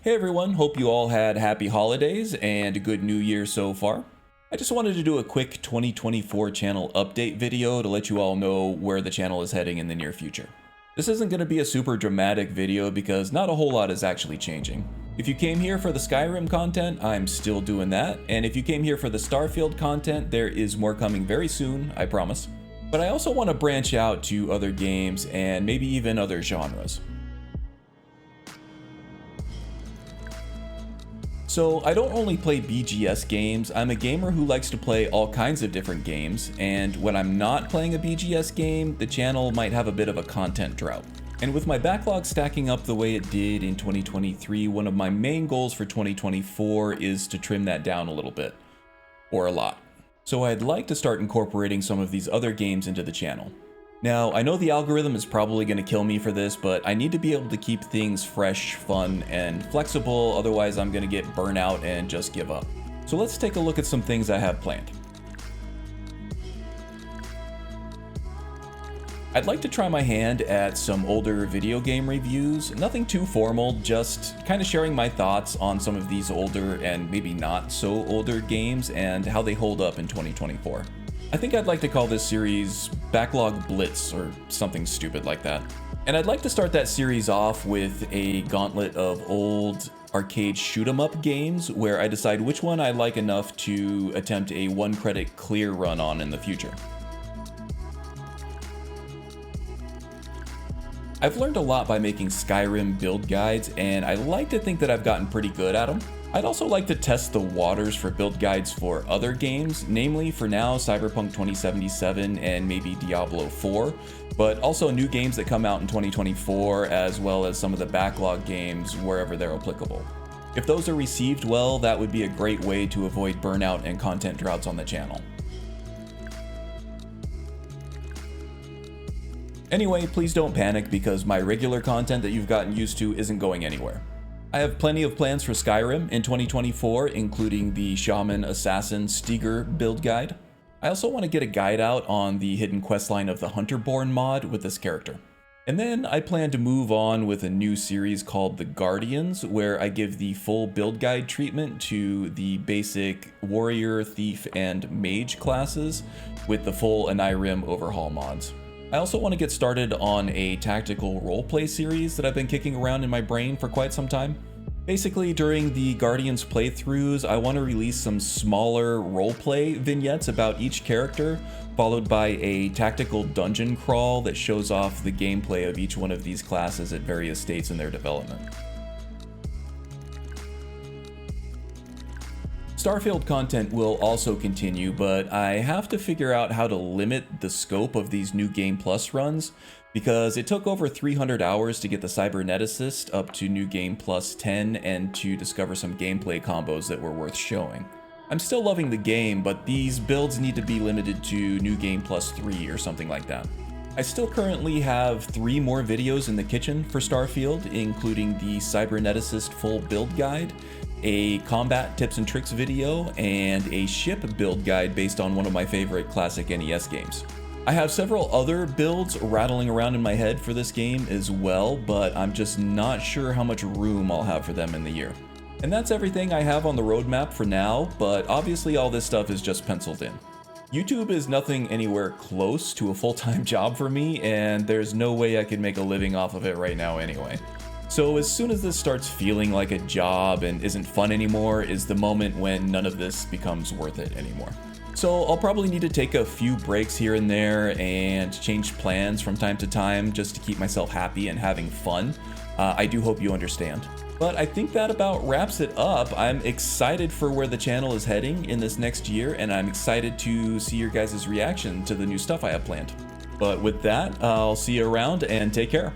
Hey everyone, hope you all had happy holidays and a good new year so far. I just wanted to do a quick 2024 channel update video to let you all know where the channel is heading in the near future. This isn't going to be a super dramatic video because not a whole lot is actually changing. If you came here for the Skyrim content, I'm still doing that, and if you came here for the Starfield content, there is more coming very soon, I promise. But I also want to branch out to other games and maybe even other genres. So I don't only play BGS games, I'm a gamer who likes to play all kinds of different games, and when I'm not playing a BGS game, the channel might have a bit of a content drought. And with my backlog stacking up the way it did in 2023, one of my main goals for 2024 is to trim that down a little bit, or a lot. So I'd like to start incorporating some of these other games into the channel. Now, I know the algorithm is probably going to kill me for this, but I need to be able to keep things fresh, fun, and flexible, otherwise I'm going to get burnout and just give up. So let's take a look at some things I have planned. I'd like to try my hand at some older video game reviews, nothing too formal, just kind of sharing my thoughts on some of these older and maybe not so older games and how they hold up in 2024. I think I'd like to call this series Backlog Blitz or something stupid like that. And I'd like to start that series off with a gauntlet of old arcade shoot-'em-up games where I decide which one I like enough to attempt a 1-credit clear run on in the future. I've learned a lot by making Skyrim build guides, and I like to think that I've gotten pretty good at them. I'd also like to test the waters for build guides for other games, namely for now Cyberpunk 2077 and maybe Diablo 4, but also new games that come out in 2024 as well as some of the backlog games wherever they're applicable. If those are received well, that would be a great way to avoid burnout and content droughts on the channel. Anyway, please don't panic because my regular content that you've gotten used to isn't going anywhere. I have plenty of plans for Skyrim in 2024, including the Shaman Assassin Stigr build guide. I also want to get a guide out on the hidden questline of the Hunterborn mod with this character. And then I plan to move on with a new series called The Guardians, where I give the full build guide treatment to the basic warrior, thief, and mage classes with the full Skyrim overhaul mods. I also want to get started on a tactical roleplay series that I've been kicking around in my brain for quite some time. Basically, during the Guardians playthroughs, I want to release some smaller roleplay vignettes about each character, followed by a tactical dungeon crawl that shows off the gameplay of each one of these classes at various states in their development. Starfield content will also continue, but I have to figure out how to limit the scope of these new Game Plus runs because it took over 300 hours to get the Cyberneticist up to New Game Plus 10 and to discover some gameplay combos that were worth showing. I'm still loving the game, but these builds need to be limited to New Game Plus 3 or something like that. I still currently have 3 more videos in the kitchen for Starfield, including the Cyberneticist full build guide, a combat tips and tricks video, and a ship build guide based on one of my favorite classic NES games. I have several other builds rattling around in my head for this game as well, but I'm just not sure how much room I'll have for them in the year. And that's everything I have on the roadmap for now, but obviously all this stuff is just penciled in. YouTube is nothing anywhere close to a full-time job for me, and there's no way I could make a living off of it right now anyway. So as soon as this starts feeling like a job and isn't fun anymore is the moment when none of this becomes worth it anymore. So I'll probably need to take a few breaks here and there and change plans from time to time just to keep myself happy and having fun. I do hope you understand. But I think that about wraps it up. I'm excited for where the channel is heading in this next year, and I'm excited to see your guys' reaction to the new stuff I have planned. But with that, I'll see you around and take care.